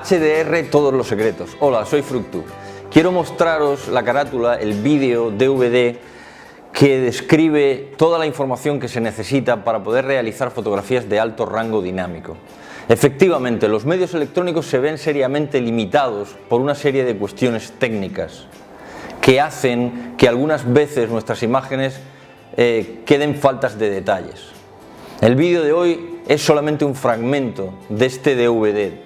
HDR todos los secretos. Hola, soy Fructu. Quiero mostraros la carátula, el vídeo DVD que describe toda la información que se necesita para poder realizar fotografías de alto rango dinámico. Efectivamente, los medios electrónicos se ven seriamente limitados por una serie de cuestiones técnicas que hacen que algunas veces nuestras imágenes queden faltas de detalles. El vídeo de hoy es solamente un fragmento de este DVD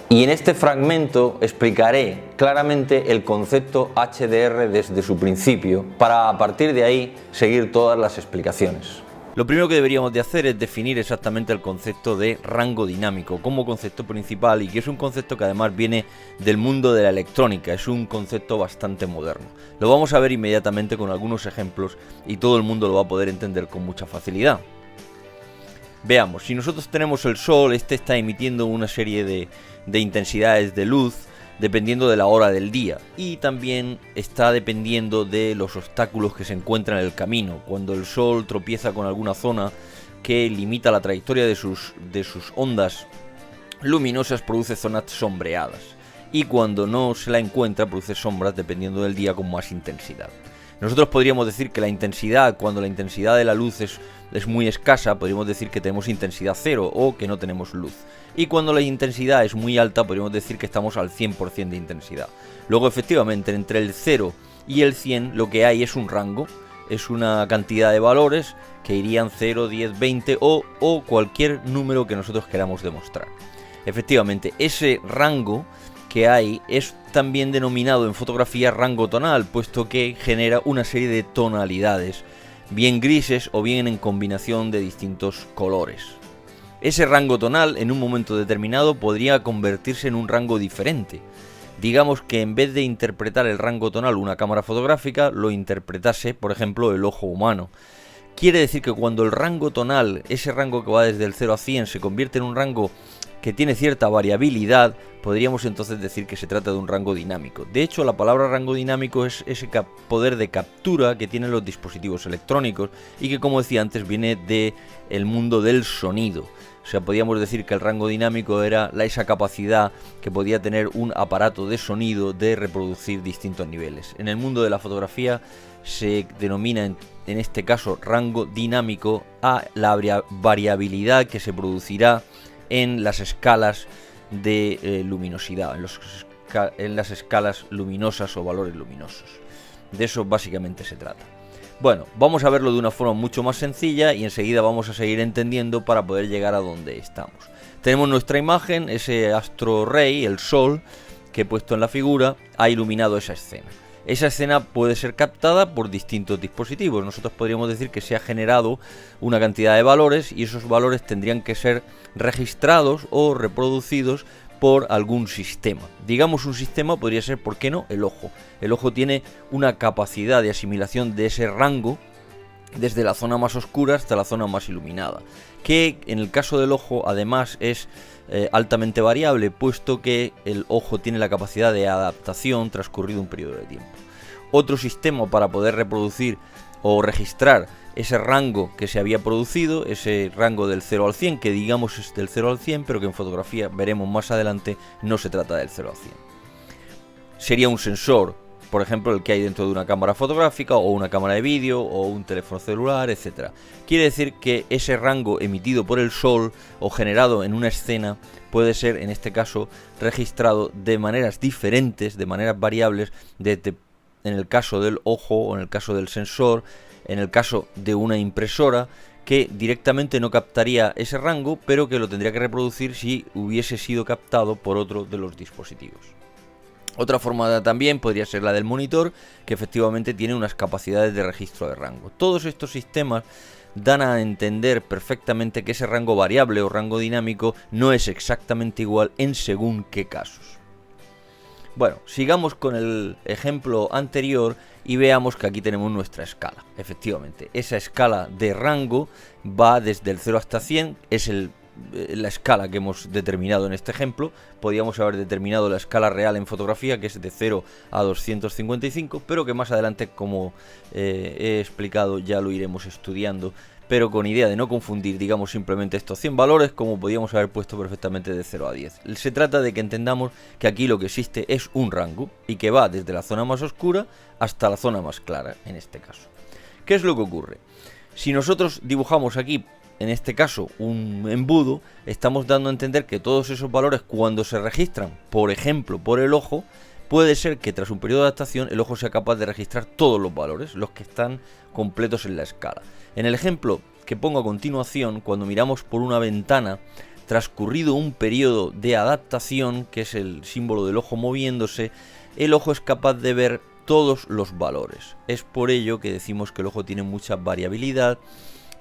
y en este fragmento explicaré claramente el concepto HDR desde su principio para a partir de ahí seguir todas las explicaciones. Lo primero que deberíamos de hacer es definir exactamente el concepto de rango dinámico como concepto principal, y que es un concepto que además viene del mundo de la electrónica, es un concepto bastante moderno. Lo vamos a ver inmediatamente con algunos ejemplos y todo el mundo lo va a poder entender con mucha facilidad. Veamos, si nosotros tenemos el sol, este está emitiendo una serie de intensidades de luz dependiendo de la hora del día, y también está dependiendo de los obstáculos que se encuentran en el camino. Cuando el sol tropieza con alguna zona que limita la trayectoria de sus ondas luminosas, produce zonas sombreadas, y cuando no se la encuentra produce sombras dependiendo del día con más intensidad. Nosotros podríamos decir que la intensidad, cuando la intensidad de la luz es muy escasa, podríamos decir que tenemos intensidad cero o que no tenemos luz. Y cuando la intensidad es muy alta, podríamos decir que estamos al 100% de intensidad. Luego, efectivamente, entre el 0 y el 100 lo que hay es un rango, es una cantidad de valores que irían 0, 10, 20 o cualquier número que nosotros queramos demostrar. Efectivamente, ese rango que hay es también denominado en fotografía rango tonal, puesto que genera una serie de tonalidades, bien grises o bien en combinación de distintos colores. Ese rango tonal en un momento determinado podría convertirse en un rango diferente. Digamos que en vez de interpretar el rango tonal una cámara fotográfica, lo interpretase, por ejemplo, el ojo humano. Quiere decir que cuando el rango tonal, ese rango que va desde el 0 a 100, se convierte en un rango que tiene cierta variabilidad, podríamos entonces decir que se trata de un rango dinámico. De hecho, la palabra rango dinámico es ese poder de captura que tienen los dispositivos electrónicos y que, como decía antes, viene del mundo del sonido. O sea, podríamos decir que el rango dinámico era esa capacidad que podía tener un aparato de sonido de reproducir distintos niveles. En el mundo de la fotografía se denomina en este caso rango dinámico a la variabilidad que se producirá en las escalas de luminosidad, en las escalas luminosas o valores luminosos. De eso básicamente se trata. Bueno, vamos a verlo de una forma mucho más sencilla y enseguida vamos a seguir entendiendo para poder llegar a donde estamos. Tenemos nuestra imagen, ese astro rey, el sol, que he puesto en la figura, ha iluminado esa escena. Esa escena puede ser captada por distintos dispositivos. Nosotros podríamos decir que se ha generado una cantidad de valores y esos valores tendrían que ser registrados o reproducidos por algún sistema. Digamos, un sistema podría ser, ¿por qué no?, el ojo. El ojo tiene una capacidad de asimilación de ese rango desde la zona más oscura hasta la zona más iluminada, que en el caso del ojo además es altamente variable, puesto que el ojo tiene la capacidad de adaptación transcurrido un periodo de tiempo. Otro sistema para poder reproducir o registrar ese rango que se había producido, ese rango del 0 al 100, que digamos es del 0 al 100, pero que en fotografía veremos más adelante no se trata del 0 al 100. Sería un sensor, por ejemplo, el que hay dentro de una cámara fotográfica o una cámara de vídeo o un teléfono celular, etc. Quiere decir que ese rango emitido por el sol o generado en una escena puede ser, en este caso, registrado de maneras diferentes, de maneras variables, en el caso del ojo o en el caso del sensor, en el caso de una impresora, que directamente no captaría ese rango, pero que lo tendría que reproducir si hubiese sido captado por otro de los dispositivos. Otra forma también podría ser la del monitor, que efectivamente tiene unas capacidades de registro de rango. Todos estos sistemas dan a entender perfectamente que ese rango variable o rango dinámico no es exactamente igual en según qué casos. Bueno, sigamos con el ejemplo anterior y veamos que aquí tenemos nuestra escala. Efectivamente, esa escala de rango va desde el 0 hasta 100, es la escala que hemos determinado en este ejemplo. Podríamos haber determinado la escala real en fotografía, que es de 0 a 255, pero que más adelante, como he explicado, ya lo iremos estudiando pero con idea de no confundir, digamos, simplemente estos 100 valores como podíamos haber puesto perfectamente de 0 a 10. Se trata de que entendamos que aquí lo que existe es un rango y que va desde la zona más oscura hasta la zona más clara, en este caso. ¿Qué es lo que ocurre? Si nosotros dibujamos aquí, en este caso, un embudo, estamos dando a entender que todos esos valores, cuando se registran, por ejemplo, por el ojo, puede ser que tras un periodo de adaptación el ojo sea capaz de registrar todos los valores, los que están completos en la escala. En el ejemplo que pongo a continuación, cuando miramos por una ventana, transcurrido un periodo de adaptación, que es el símbolo del ojo moviéndose, el ojo es capaz de ver todos los valores. Es por ello que decimos que el ojo tiene mucha variabilidad,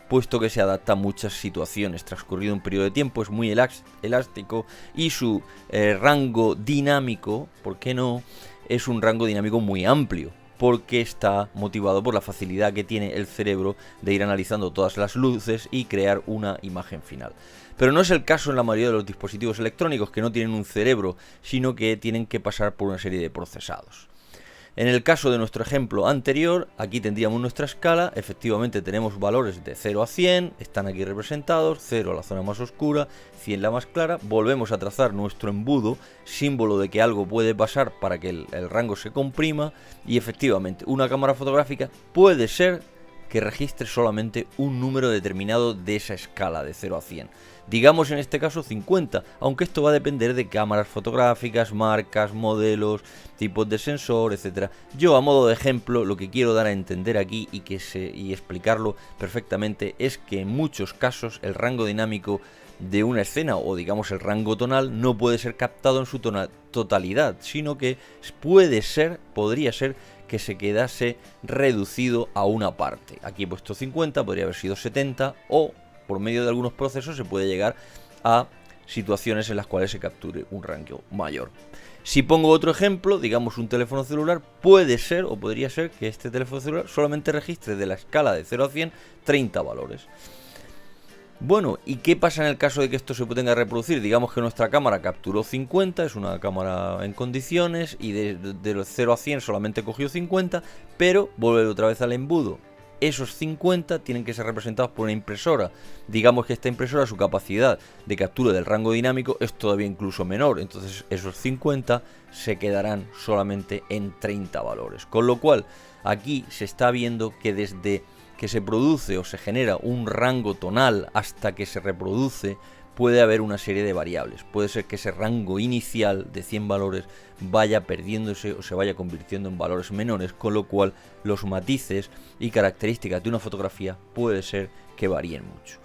puesto que se adapta a muchas situaciones. Transcurrido un periodo de tiempo es muy elástico y su rango dinámico, ¿por qué no? Es un rango dinámico muy amplio, porque está motivado por la facilidad que tiene el cerebro de ir analizando todas las luces y crear una imagen final. Pero no es el caso en la mayoría de los dispositivos electrónicos, que no tienen un cerebro, sino que tienen que pasar por una serie de procesados. En el caso de nuestro ejemplo anterior, aquí tendríamos nuestra escala, efectivamente tenemos valores de 0 a 100, están aquí representados, 0 la zona más oscura, 100 la más clara, volvemos a trazar nuestro embudo, símbolo de que algo puede pasar para que el rango se comprima, y efectivamente una cámara fotográfica puede ser que registre solamente un número determinado de esa escala de 0 a 100. Digamos en este caso 50, aunque esto va a depender de cámaras fotográficas, marcas, modelos, tipos de sensor, etc. Yo, a modo de ejemplo, lo que quiero dar a entender aquí y explicarlo perfectamente es que en muchos casos el rango dinámico de una escena, o digamos el rango tonal, no puede ser captado en su totalidad, sino que podría ser que se quedase reducido a una parte. Aquí he puesto 50, podría haber sido 70, o por medio de algunos procesos se puede llegar a situaciones en las cuales se capture un rango mayor. Si pongo otro ejemplo, digamos un teléfono celular, puede ser o podría ser que este teléfono celular solamente registre de la escala de 0 a 100 30 valores. Bueno, ¿y qué pasa en el caso de que esto se tenga que reproducir? Digamos que nuestra cámara capturó 50, es una cámara en condiciones, y de los 0 a 100 solamente cogió 50, pero vuelve otra vez al embudo. Esos 50 tienen que ser representados por una impresora. Digamos que esta impresora, su capacidad de captura del rango dinámico es todavía incluso menor, entonces esos 50 se quedarán solamente en 30 valores. Con lo cual, aquí se está viendo que desde que se produce o se genera un rango tonal hasta que se reproduce, puede haber una serie de variables. Puede ser que ese rango inicial de 100 valores vaya perdiéndose o se vaya convirtiendo en valores menores, con lo cual los matices y características de una fotografía puede ser que varíen mucho.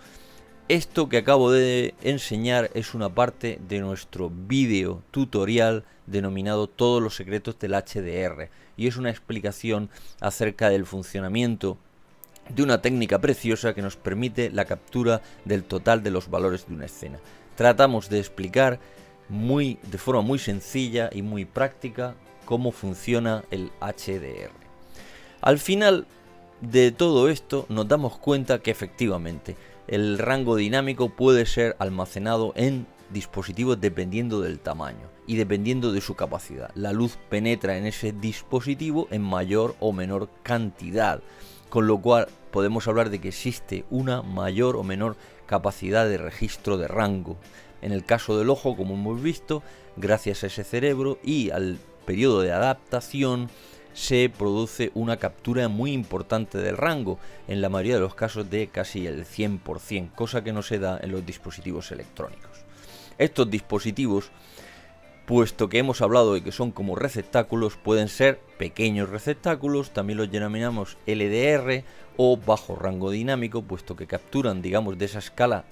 Esto que acabo de enseñar es una parte de nuestro vídeo tutorial denominado Todos los secretos del HDR, y es una explicación acerca del funcionamiento de una técnica preciosa que nos permite la captura del total de los valores de una escena. Tratamos de explicar de forma muy sencilla y muy práctica cómo funciona el HDR. Al final de todo esto nos damos cuenta que efectivamente el rango dinámico puede ser almacenado en dispositivos dependiendo del tamaño y dependiendo de su capacidad. La luz penetra en ese dispositivo en mayor o menor cantidad, con lo cual podemos hablar de que existe una mayor o menor capacidad de registro de rango. En el caso del ojo, como hemos visto, gracias a ese cerebro y al periodo de adaptación, se produce una captura muy importante del rango, en la mayoría de los casos de casi el 100%, cosa que no se da en los dispositivos electrónicos. Estos dispositivos, puesto que hemos hablado de que son como receptáculos, pueden ser pequeños receptáculos, también los denominamos LDR o bajo rango dinámico, puesto que capturan, digamos, de esa escala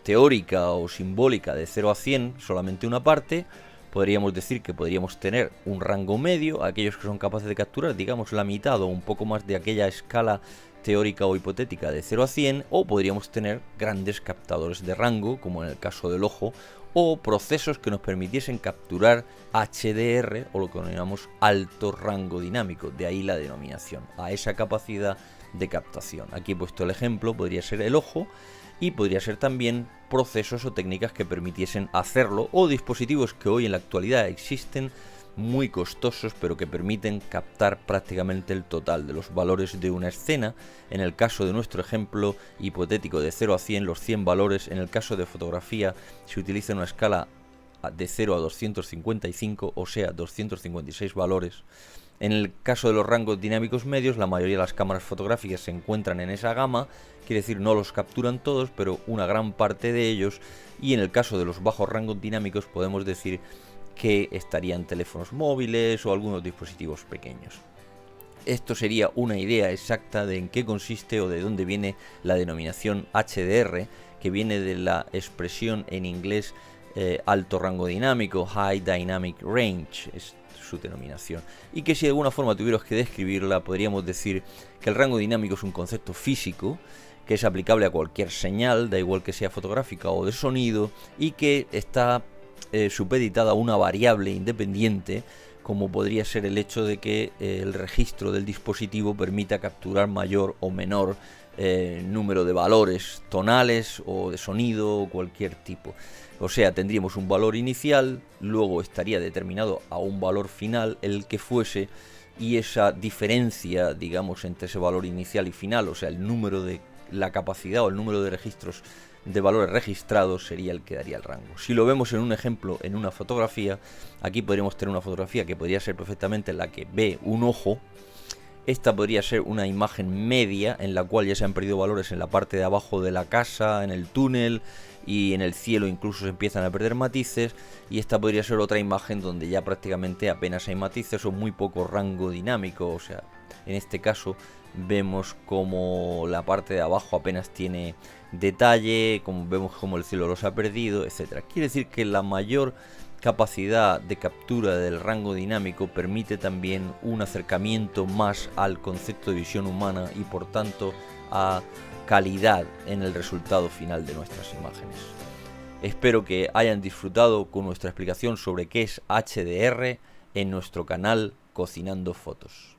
teórica o simbólica de 0 a 100 solamente una parte. Podríamos decir que podríamos tener un rango medio, aquellos que son capaces de capturar, digamos, la mitad o un poco más de aquella escala teórica o hipotética de 0 a 100, o podríamos tener grandes captadores de rango, como en el caso del ojo, o procesos que nos permitiesen capturar HDR, o lo que denominamos alto rango dinámico, de ahí la denominación, a esa capacidad de captación. Aquí he puesto el ejemplo, podría ser el ojo, y podría ser también procesos o técnicas que permitiesen hacerlo, o dispositivos que hoy en la actualidad existen muy costosos, pero que permiten captar prácticamente el total de los valores de una escena. En el caso de nuestro ejemplo hipotético de 0 a 100, los 100 valores. En el caso de fotografía se utiliza una escala de 0 a 255, o sea, 256 valores. En el caso de los rangos dinámicos medios, la mayoría de las cámaras fotográficas se encuentran en esa gama, quiere decir no los capturan todos, pero una gran parte de ellos. Y en el caso de los bajos rangos dinámicos podemos decir que estarían teléfonos móviles o algunos dispositivos pequeños. Esto sería una idea exacta de en qué consiste o de dónde viene la denominación HDR, que viene de la expresión en inglés alto rango dinámico, High Dynamic Range, es su denominación, y que si de alguna forma tuviéramos que describirla, podríamos decir que el rango dinámico es un concepto físico que es aplicable a cualquier señal, da igual que sea fotográfica o de sonido, y que está supeditada a una variable independiente, como podría ser el hecho de que el registro del dispositivo permita capturar mayor o menor número de valores tonales o de sonido o cualquier tipo. O sea, tendríamos un valor inicial, luego estaría determinado a un valor final, el que fuese, y esa diferencia, digamos, entre ese valor inicial y final, o sea, el número de la capacidad o el número de registros de valores registrados, sería el que daría el rango. Si lo vemos en un ejemplo, en una fotografía, aquí podríamos tener una fotografía que podría ser perfectamente la que ve un ojo. Esta podría ser una imagen media en la cual ya se han perdido valores en la parte de abajo de la casa, en el túnel y en el cielo incluso se empiezan a perder matices, y esta podría ser otra imagen donde ya prácticamente apenas hay matices o muy poco rango dinámico. O sea, en este caso vemos como la parte de abajo apenas tiene detalle, como vemos como el cielo los ha perdido, etcétera. Quiere decir que la mayor capacidad de captura del rango dinámico permite también un acercamiento más al concepto de visión humana y por tanto a calidad en el resultado final de nuestras imágenes. Espero que hayan disfrutado con nuestra explicación sobre qué es HDR en nuestro canal Cocinando Fotos.